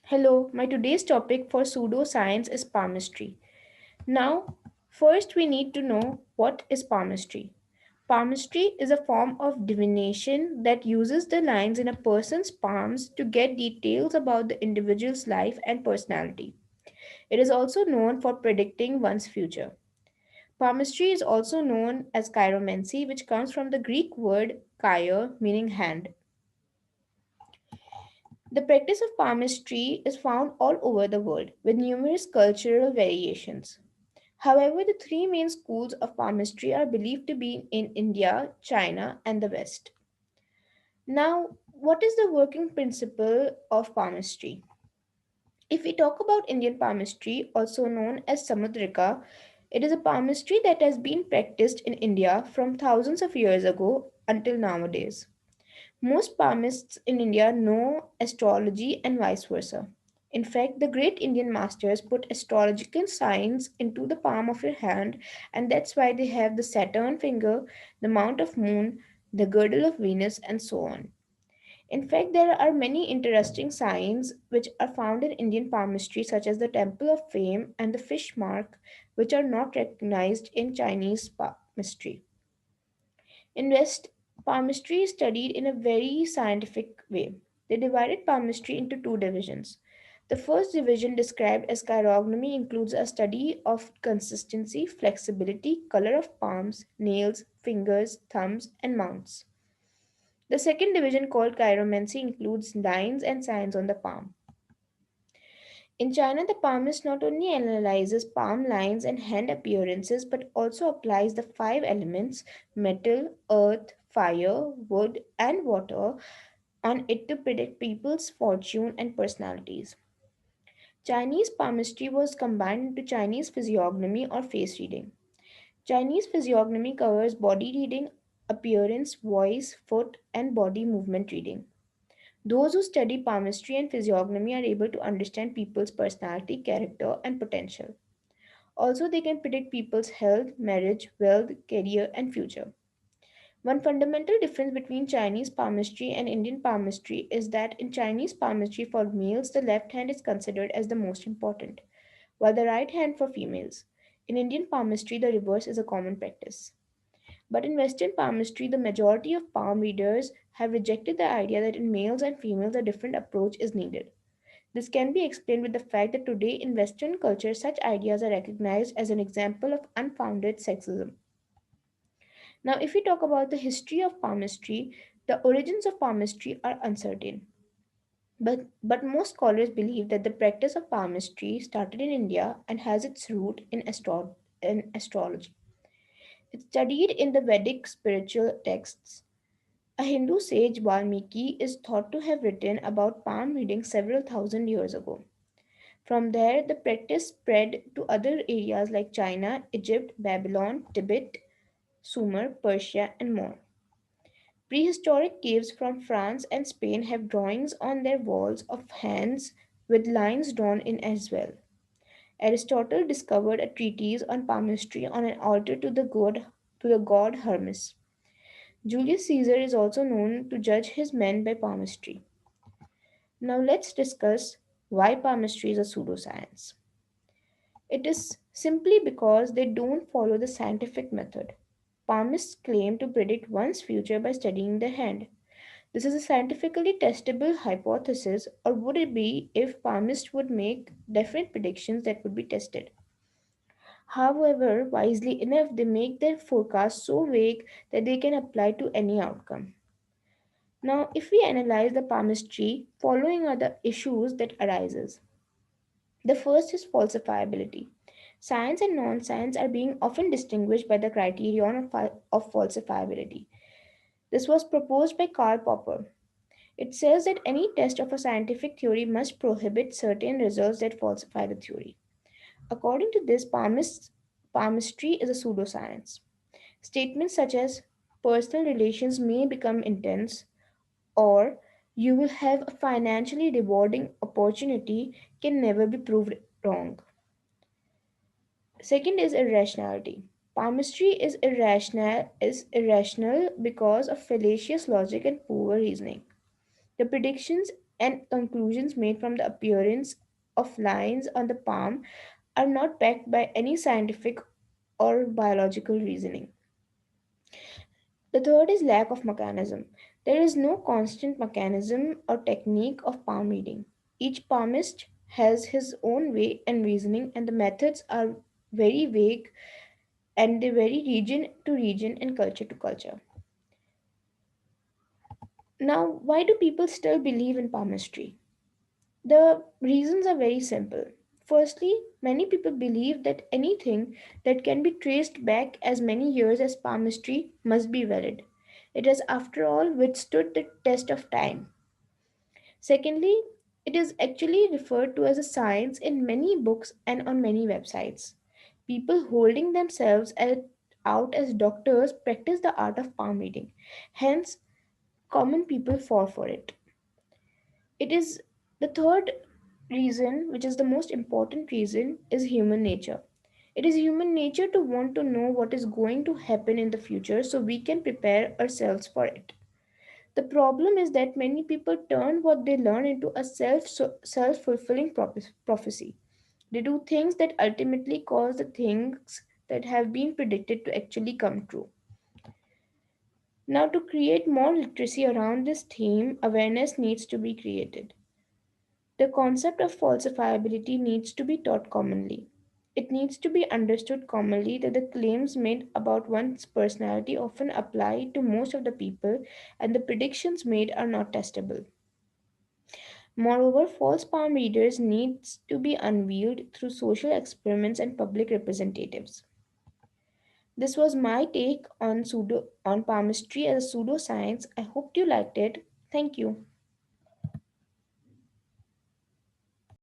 Hello, my today's topic for pseudoscience is palmistry. Now, first we need to know what is palmistry. Palmistry is a form of divination that uses the lines in a person's palms to get details about the individual's life and personality. It is also known for predicting one's future. Palmistry is also known as chiromancy, which comes from the Greek word chiro, meaning hand. The practice of palmistry is found all over the world, with numerous cultural variations. However, the three main schools of palmistry are believed to be in India, China, and the West. Now, what is the working principle of palmistry? If we talk about Indian palmistry, also known as Samudrika, it is a palmistry that has been practiced in India from thousands of years ago until nowadays. Most palmists in India know astrology and vice versa. In fact, the great Indian masters put astrological signs into the palm of your hand, and that's why they have the Saturn finger, the mount of moon, the girdle of Venus, and so on. In fact, there are many interesting signs which are found in Indian palmistry, such as the Temple of Fame and the fish mark, which are not recognized in Chinese palmistry. In West, palmistry is studied in a very scientific way. They divided palmistry into two divisions. The first division, described as chirognomy, includes a study of consistency, flexibility, color of palms, nails, fingers, thumbs, and mounts. The second division, called chiromancy, includes lines and signs on the palm. In China, the palmist not only analyzes palm lines and hand appearances but also applies the five elements metal, earth, fire, wood, and water on it to predict people's fortune and personalities. Chinese palmistry was combined into Chinese physiognomy or face reading. Chinese physiognomy covers body reading, appearance, voice, foot, and body movement reading. Those who study palmistry and physiognomy are able to understand people's personality, character, and potential. Also, they can predict people's health, marriage, wealth, career, and future. One fundamental difference between Chinese palmistry and Indian palmistry is that in Chinese palmistry for males, the left hand is considered as the most important, while the right hand for females. In Indian palmistry, the reverse is a common practice. But in Western palmistry, the majority of palm readers have rejected the idea that in males and females a different approach is needed. This can be explained with the fact that today in Western culture such ideas are recognized as an example of unfounded sexism. Now, if we talk about the history of palmistry, the origins of palmistry are uncertain. But most scholars believe that the practice of palmistry started in India and has its root in astrology. It's studied in the Vedic spiritual texts. A Hindu sage Valmiki is thought to have written about palm reading several thousand years ago. From there, the practice spread to other areas like China, Egypt, Babylon, Tibet, Sumer, Persia, and more. Prehistoric caves from France and Spain have drawings on their walls of hands with lines drawn in as well. Aristotle discovered a treatise on palmistry on an altar to the god Hermes. Julius Caesar is also known to judge his men by palmistry. Now let's discuss why palmistry is a pseudoscience. It is simply because they don't follow the scientific method. Palmists claim to predict one's future by studying the hand. This is a scientifically testable hypothesis, or would it be if palmists would make different predictions that would be tested? However, wisely enough, they make their forecasts so vague that they can apply to any outcome. Now, if we analyze the palmistry, following are the issues that arises. The first is falsifiability. Science and non-science are being often distinguished by the criterion of falsifiability. This was proposed by Karl Popper. It says that any test of a scientific theory must prohibit certain results that falsify the theory. According to this, palmistry is a pseudoscience. Statements such as personal relations may become intense or you will have a financially rewarding opportunity can never be proved wrong. Second is irrationality. Palmistry is irrational because of fallacious logic and poor reasoning. The predictions and conclusions made from the appearance of lines on the palm are not backed by any scientific or biological reasoning. The third is lack of mechanism. There is no constant mechanism or technique of palm reading. Each palmist has his own way and reasoning, and the methods are very vague and they vary region to region and culture to culture. Now, why do people still believe in palmistry? The reasons are very simple. Firstly, many people believe that anything that can be traced back as many years as palmistry must be valid. It has, after all, withstood the test of time. Secondly, it is actually referred to as a science in many books and on many websites. People holding themselves out as doctors practice the art of palm reading. Hence, common people fall for it. It is the third reason, which is the most important reason, is human nature. It is human nature to want to know what is going to happen in the future so we can prepare ourselves for it. The problem is that many people turn what they learn into a self fulfilling prophecy. They do things that ultimately cause the things that have been predicted to actually come true. Now, to create more literacy around this theme, awareness needs to be created. The concept of falsifiability needs to be taught commonly. It needs to be understood commonly that the claims made about one's personality often apply to most of the people and the predictions made are not testable. Moreover, false palm readers needs to be unveiled through social experiments and public representatives. This was my take on palmistry as a pseudoscience. I hope you liked it. Thank you.